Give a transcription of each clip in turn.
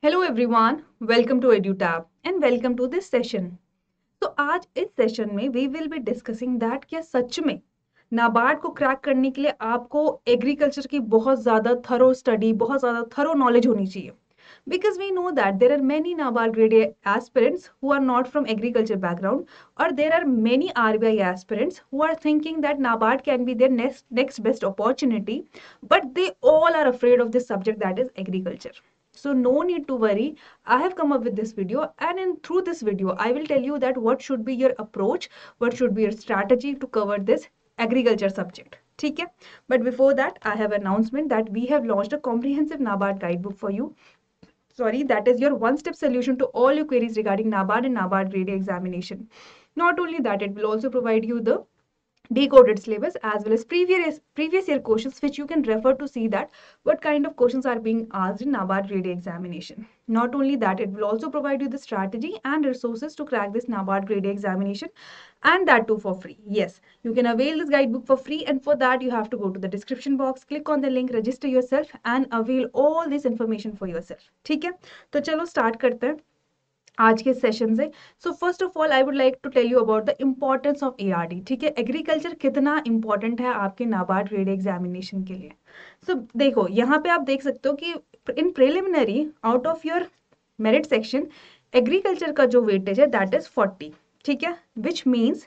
Hello everyone, welcome to EduTab and welcome to this session. तो आज इस session में we will be discussing that क्या सच में नाबार्ड को क्रैक करने के लिए आपको एग्रीकल्चर की बहुत ज़्यादा थरो स्टडी, बहुत ज़्यादा थरो नॉलेज होनी चाहिए. Because we know that there are many NABARD grade A aspirants who are not from agriculture background, or there are many RBI aspirants who are thinking that NABARD can be their next best opportunity, but they all are afraid of this subject, that is agriculture. So no need to worry. I have come up with this video, and through this video I will tell you that what should be your approach, what should be your strategy to cover this agriculture subject. ठीक है, but before that I have announcement that we have launched a comprehensive NABARD guidebook for you. Sorry, that is your one-step solution to all your queries regarding NABARD and NABARD grade examination. Not only that, it will also provide you the decoded syllabus as well as previous year questions, which you can refer to see that what kind of questions are being asked in NABARD grade examination. Not only that, it will also provide you the strategy and resources to crack this NABARD grade examination, and that too for free. Yes, you can avail this guidebook for free, and for that you have to go to the description box, click on the link, register yourself and avail all this information for yourself. ठीक है, तो चलो start करते हैं आज के session से. So first of all I would like to tell you about the importance of ARD. ठीक है, एग्रीकल्चर कितना इंपॉर्टेंट है आपके नाबार्ड ग्रेड एग्जामिनेशन के लिए. सो देखो यहाँ पे आप देख सकते हो कि in preliminary out of your merit section agriculture का जो वेटेज है दैट इज 40. ठीक है, which means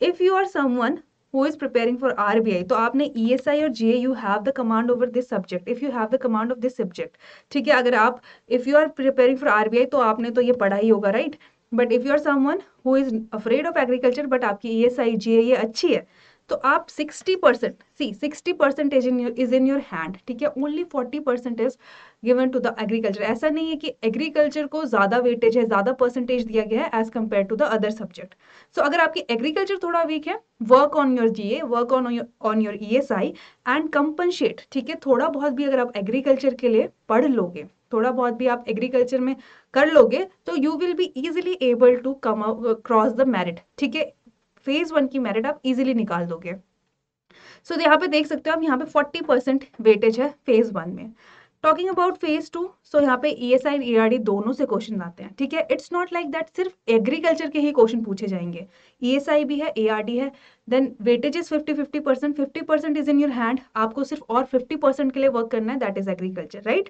if you are someone who is preparing for RBI, तो आपने ESI और GA you have the command over this subject. If you have the command of this subject, ठीक है, अगर आप if you are preparing for RBI तो आपने तो ये पढ़ा ही होगा, right? But if you are someone who is afraid of agriculture but आपकी ESI GA ये अच्छी है, तो आप 60%, see 60% is in your hand. ठीक है, only 40% is given to the agriculture. ऐसा नहीं है कि एग्रीकल्चर को ज़्यादा वेटेज है, ज़्यादा परसेंटेज दिया गया है as compared to the other subject. So अगर आपकी एग्रीकल्चर थोड़ा वीक है, work on your GA, work on your ESI and compensate. ठीक है, थोड़ा बहुत भी अगर आप एग्रीकल्चर के लिए पढ़ लोगे, थोड़ा बहुत भी आप एग्रीकल्चर में कर लोगे, तो you will be easily able to come cross the merit. ठीक है, फेज 1 की मेरिट आप इजिली निकाल दोगे. सो यहाँ पे देख सकते हो आप, यहाँ पे 40% वेटेज है फेज 1 में. टॉकिंग अबाउट फेज 2, सो यहाँ पे ESI एंड ERD दोनों से क्वेश्चन आते हैं. ठीक है, इट्स नॉट लाइक दैट सिर्फ एग्रीकल्चर के ही क्वेश्चन पूछे जाएंगे. ESI भी है, ARD है, then weightage is 50-50%. 50% is in your hand, आपको सिर्फ और 50% के लिए वर्क करना है, that is agriculture, right?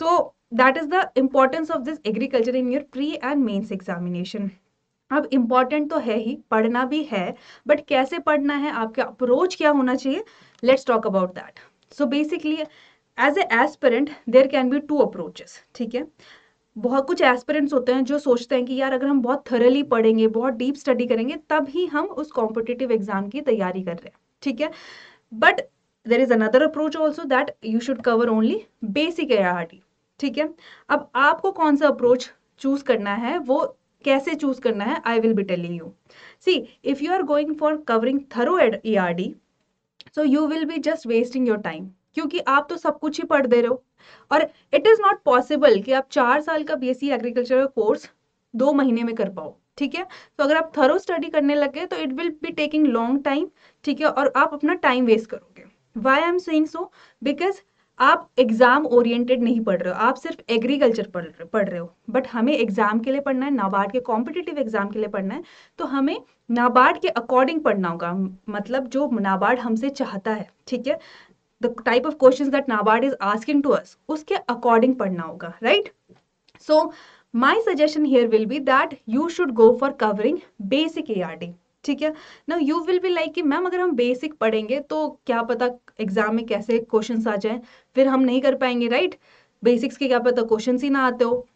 So that is the importance of this agriculture in your pre and mains examination. अब इम्पॉर्टेंट तो है ही, पढ़ना भी है, बट कैसे पढ़ना है, आपका अप्रोच क्या होना चाहिए, let's talk about that. So basically as a aspirant there can be 2 approaches. ठीक है, बहुत कुछ एस्पिरेंट्स होते हैं जो सोचते हैं कि यार अगर हम बहुत थरली पढ़ेंगे, बहुत डीप स्टडी करेंगे, तब ही हम उस कॉम्पिटिटिव एग्जाम की तैयारी कर रहे हैं. ठीक है, but there is another approach also that you should cover only basic ARD. ठीक है, अब आपको कौन सा अप्रोच चूज करना है, वो कैसे चूज करना है, I will be telling you. See if you are going for covering thorough ERD, so you will be just wasting your time, क्योंकि आप तो सब कुछ ही पढ़ दे रहे हो. और इट इज नॉट पॉसिबल कि आप 4 साल का BSc एग्रीकल्चर का कोर्स 2 महीने में कर पाओ. ठीक है, तो अगर आप थरो स्टडी करने लगे तो it will be taking long time. ठीक है, और आप अपना टाइम वेस्ट करोगे. Why I am saying so, because आप एग्जाम ओरिएंटेड नहीं पढ़ रहे हो, आप सिर्फ एग्रीकल्चर पढ़ रहे हो. बट हमें एग्जाम के लिए पढ़ना है, नाबार्ड के कॉम्पिटिटिव एग्जाम के लिए पढ़ना है, तो हमें नाबार्ड के अकॉर्डिंग पढ़ना होगा, मतलब जो नाबार्ड हमसे चाहता है. ठीक है, the type of questions that NABARD is asking to us, उसके अकॉर्डिंग पढ़ना होगा, right? So my suggestion here will be that you should go for covering basic ARD. ठीक है, now you will be like कि ma'am अगर हम basic पढ़ेंगे तो क्या पता एग्जाम में कैसे क्वेश्चंस आ जाएं, फिर हम नहीं कर पाएंगे, राइट? बेसिक्स के क्या पता क्वेश्चंस ही ना आते हो.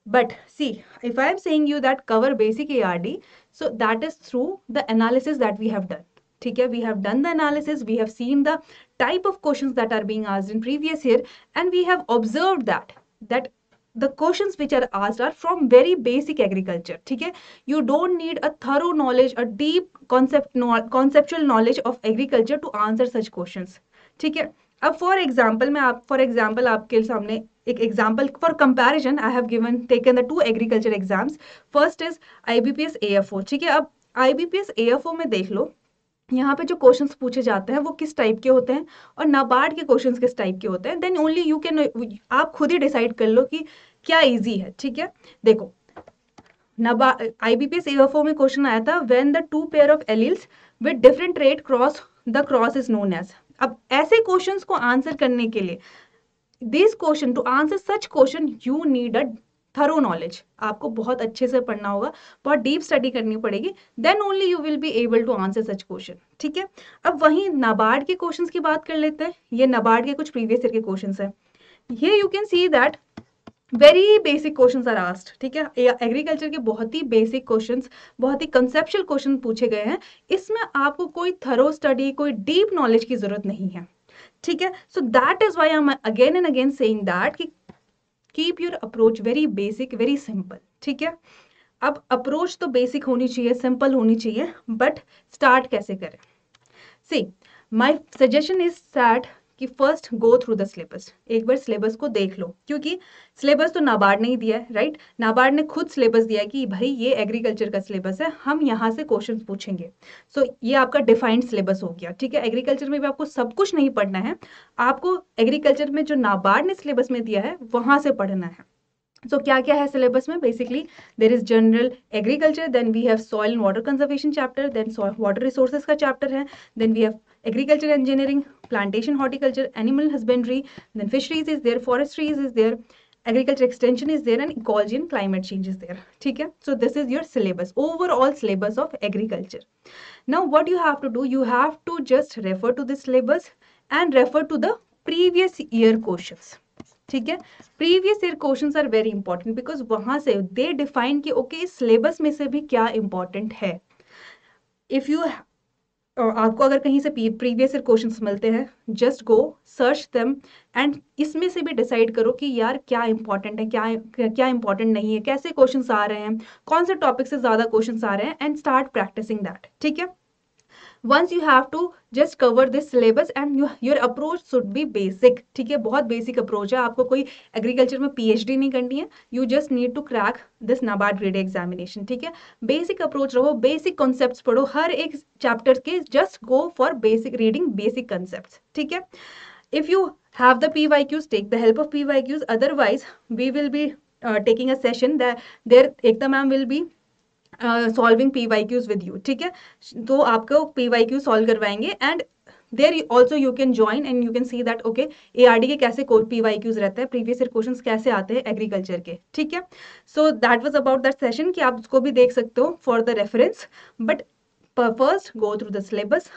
But see, if I am saying you that cover basic ARD, so that is through the analysis that we have done. ठीक है, we have done the analysis, we have seen the type of questions that are being asked in previous year, and we have observed that the questions which are asked are from very basic agriculture. ठीक है, you don't need a thorough knowledge, a deep conceptual knowledge of agriculture to answer such questions. ठीक है, अब for example आपके सामने एक example for comparison I have taken the 2 agriculture exams. First is IBPS AFO. ठीक है, अब IBPS AFO में देख लो, यहाँ पे जो क्वेश्चंस पूछे जाते हैं वो किस टाइप के होते हैं और नाबार्ड के क्वेश्चंस किस टाइप के होते हैं. देन ओनली यू कैन, आप खुद ही डिसाइड कर लो कि क्या इजी है, ठीक है। देखो IBPS AFO में क्वेश्चन आया था, when the two pair of alleles with different trait cross, the cross is known as. अब ऐसे क्वेश्चंस को आंसर करने के लिए, this question, to answer such question you need a thorough knowledge. आपको बहुत अच्छे से पढ़ना होगा, बहुत डीप स्टडी करनी पड़ेगी, then only you will be able to answer such question, ठीक है। अब वहीं नाबार्ड के क्वेश्चंस की बात कर लेते हैं। ये नाबार्ड के कुछ प्रीवियस ईयर के क्वेश्चंस हैं। ये you can see that very basic questions are asked, ठीक है। एग्रीकल्चर के बहुत ही बेसिक क्वेश्चंस, बहुत ही कंसेप्चुअल क्वेश्चन पूछे गए हैं। इसमें आपको कोई थरो स्टडी, कोई डीप नॉलेज की जरूरत नहीं है, ठीक है। So that is why I am again and again saying that कि keep your approach very basic, very simple, ठीक है। अब अप्रोच तो बेसिक होनी चाहिए, सिंपल होनी चाहिए, बट स्टार्ट कैसे करें? सी माई सजेशन इज दैट कि first go through the syllabus. एक बार सिलेबस को देख लो, क्योंकि सिलेबस तो नाबार्ड ने ही दिया है, राइट। नाबार्ड ने खुद सिलेबस दिया है कि भाई ये एग्रीकल्चर का सिलेबस है, हम यहाँ से क्वेश्चन पूछेंगे। सो ये आपका डिफाइंड सिलेबस हो गया, ठीक है। एग्रीकल्चर में भी आपको सब कुछ नहीं पढ़ना है, आपको एग्रीकल्चर में जो नाबार्ड ने सिलेबस में दिया है वहां से पढ़ना है। सो क्या क्या है सिलेबस में? Basically there is general agriculture, then we have soil and water conservation chapter, then water resources का चैप्टर है, then we have agriculture engineering, plantation horticulture, animal husbandry, then fisheries is there, forestries is there, agriculture extension is there, and ecology and climate change is there, ठीक है। so this is your syllabus, overall syllabus of agriculture. Now what you have to do, you have to just refer to this syllabus and refer to the previous year questions, ठीक है। Previous year questions are very important, because वहां से they define कि okay इस syllabus में से भी क्या इंपॉर्टेंट है। इफ यू आपको अगर कहीं से प्रीवियस ईयर क्वेश्चंस मिलते हैं, just go search them and इसमें से भी डिसाइड करो कि यार क्या इंपॉर्टेंट है, क्या इंपॉर्टेंट नहीं है, कैसे क्वेश्चंस आ रहे हैं, कौन से टॉपिक से ज्यादा क्वेश्चंस आ रहे हैं, एंड स्टार्ट प्रैक्टिसिंग दैट, ठीक है। once you have to just cover this syllabus and your approach should be basic, ठीक है। बहुत बेसिक अप्रोच है, आपको कोई एग्रीकल्चर में PhD नहीं करनी है, you just need to crack this NABARD grade examination, ठीक है। बेसिक अप्रोच रहो, बेसिक कॉन्सेप्ट्स पढ़ो, हर एक चैप्टर के just go for basic reading, basic concepts, ठीक है। if you have the PYQs, take the help of PYQs, otherwise we will be taking a session that there Ekta ma'am will be solving PYQs with you, ठीक है। तो आपको PYQ solve करवाएंगे and there also you can join and you can see that okay ARD के कैसे PYQs रहते हैं, previous year questions कैसे आते हैं एग्रीकल्चर के, ठीक है। So that was about that session कि आप उसको भी देख सकते हो for the reference, but first go through the syllabus,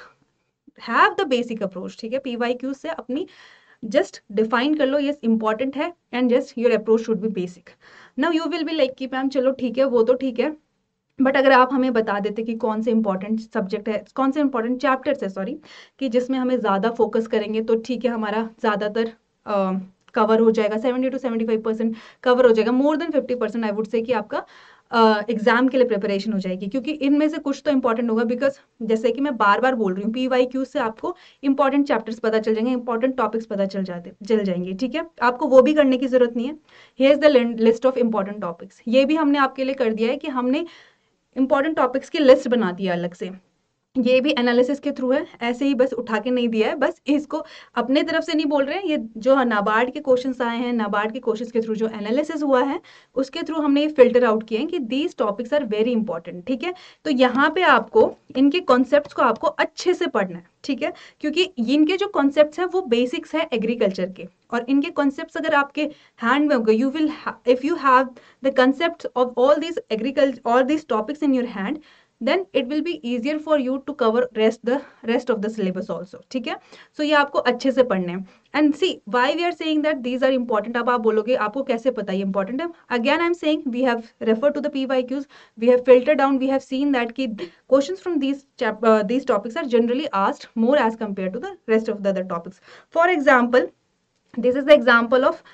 have the basic approach, ठीक है। PYQ से अपनी जस्ट डिफाइन कर लो, ये इंपॉर्टेंट है, and just your approach should be basic. Now you will be like कि मैम चलो ठीक है, वो तो ठीक है, बट अगर आप हमें बता देते कि कौन से इंपॉर्टेंट सब्जेक्ट है, कौन से इंपॉर्टेंट चैप्टर्स है, सॉरी, कि जिसमें हमें ज़्यादा फोकस करेंगे तो ठीक है, हमारा ज़्यादातर कवर हो जाएगा, 70 to 75% कवर हो जाएगा, more than 50% I would say कि आपका एग्जाम के लिए प्रिपरेशन हो जाएगी, क्योंकि इनमें से कुछ तो इंपॉर्टेंट होगा, बिकॉज जैसे कि मैं बार बार बोल रही हूँ, PYQ से आपको इंपॉर्टेंट चैप्टर्स पता चल जाएंगे, इंपॉर्टेंट टॉपिक्स पता चल जाएंगे, ठीक है। आपको वो भी करने की जरूरत नहीं है। Here is the list of important topics, ये भी हमने आपके लिए कर दिया है कि हमने इंपॉर्टेंट टॉपिक्स की लिस्ट बना दी है अलग से, ये भी एनालिसिस के थ्रू है, ऐसे ही बस उठा के नहीं दिया है, बस इसको अपने तरफ से नहीं बोल रहे हैं, ये जो नाबार्ड के क्वेश्चंस आए हैं, नाबार्ड के क्वेश्चंस के थ्रू जो एनालिसिस हुआ है उसके थ्रू हमने ये फिल्टर आउट किए हैं कि these topics are very important, ठीक है। तो यहाँ पे आपको इनके कॉन्सेप्ट्स को आपको अच्छे से पढ़ना है, ठीक है, क्योंकि इनके जो कॉन्सेप्ट्स हैं वो बेसिक्स है एग्रीकल्चर के, और इनके कॉन्सेप्ट्स अगर आपके हैंड में होंगे, you will if you have the concepts of all these agriculture, all these topics in your hand, then it will be easier for you to cover rest of the syllabus also, ठीक है। so ये आपको अच्छे से पढ़ने हैं, and see why we are saying that these are important। अब आप बोलोगे आपको कैसे पता ये important है? again I am saying we have referred to the PYQs, we have filtered down, we have seen that कि questions from these topics are generally asked more as compared to the rest of the other topics. For example, this is the example of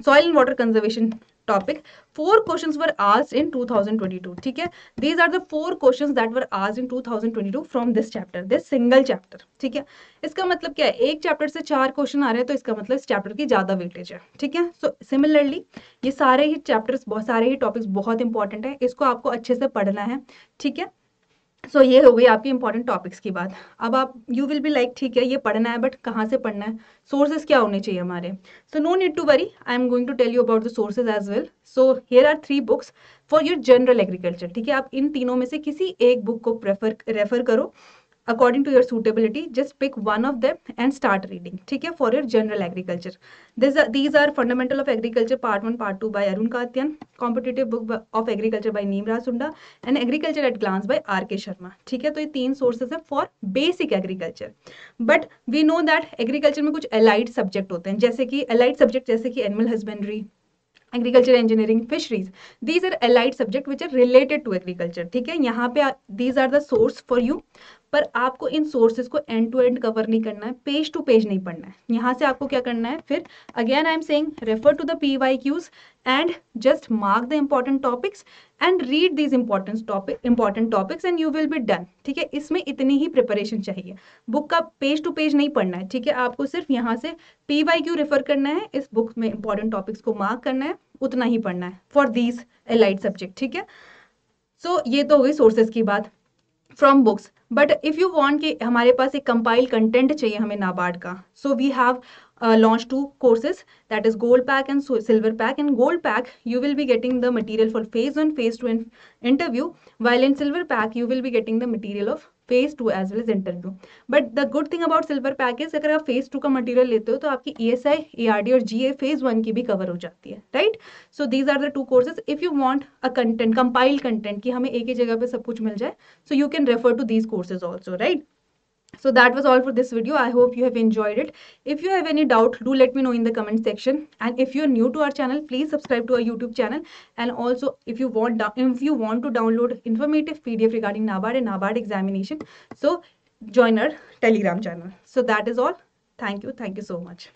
soil and water conservation topic. 4 questions were asked in 2022, ठीक है। These are the 4 questions that were asked in 2022 from this chapter, this single chapter, ठीक है। इसका मतलब क्या है, एक chapter से 4 क्वेश्चन आ रहे हैं, तो इसका मतलब इस चैप्टर की ज्यादा वेटेज है, ठीक है। सो सिमिलरली ये सारे ही चैप्टर्स, बहुत सारे ही टॉपिक्स बहुत इंपॉर्टेंट है, इसको आपको अच्छे से पढ़ना है, ठीक है। सो ये हो गई आपकी इंपॉर्टेंट टॉपिक्स की बात। अब आप यू विल बी लाइक ठीक है ये पढ़ना है बट कहाँ से पढ़ना है, सोर्सेज क्या होने चाहिए हमारे। So no need to worry, I am going to tell you about the sources as well. So here are 3 books for your general agriculture. ठीक है, आप इन तीनों में से किसी एक बुक को रेफर करो according to your suitability. Just pick one of them and start reading. ठीक है, for your general agriculture. These are Fundamental of Agriculture Part 1 Part 2 by Arun Katyan, Competitive Book of Agriculture by Neem Sunda and Agriculture at Glance by R.K. Sharma. ठीक है, तो ये 3 sources है for basic agriculture. But we know that agriculture में कुछ allied subject होते हैं, जैसे कि allied subject जैसे कि animal husbandry, agriculture engineering, fisheries, these are allied subject which are related to agriculture. ठीक है, यहाँ पे these are the source for you, पर आपको इन सोर्सेज को एंड टू एंड कवर नहीं करना है, पेज टू पेज नहीं पढ़ना है। यहाँ से आपको क्या करना है, फिर again I am saying refer to the PYQs and just mark the important topics and read these important topics and you will be done. ठीक है, इसमें इतनी ही प्रिपरेशन चाहिए, बुक का पेज टू पेज नहीं पढ़ना है। ठीक है, आपको सिर्फ यहाँ से PYQ रेफर करना है, इस बुक में इंपॉर्टेंट टॉपिक्स को मार्क करना है, उतना ही पढ़ना है फॉर दीज एलाइड सब्जेक्ट। ठीक है, सो ये तो हो गई सोर्सेज की बात from books. But if you want कि हमारे पास एक कंपाइल कंटेंट चाहिए हमें नाबार्ड का, so we have launched 2 courses, that is gold pack and silver pack. In gold pack you will be getting the material for phase 1 phase 2 interview, while in silver pack you will be getting the material of phase 2 as well as interview. But the good thing about silver pack is अगर आप phase 2 का material लेते हो तो आपकी ESI, ARD और GA phase 1 की भी cover हो जाती है, right? So these are the 2 courses. If you want a content, compiled content कि हमें एक ही जगह पे सब कुछ मिल जाए, so you can refer to these courses also, right? So that was all for this video. I hope you have enjoyed it. If you have any doubt, do let me know in the comment section. And if you are new to our channel, please subscribe to our YouTube channel. And also, if you want to download informative PDF regarding NABARD and NABARD examination, so join our Telegram channel. So that is all. Thank you so much.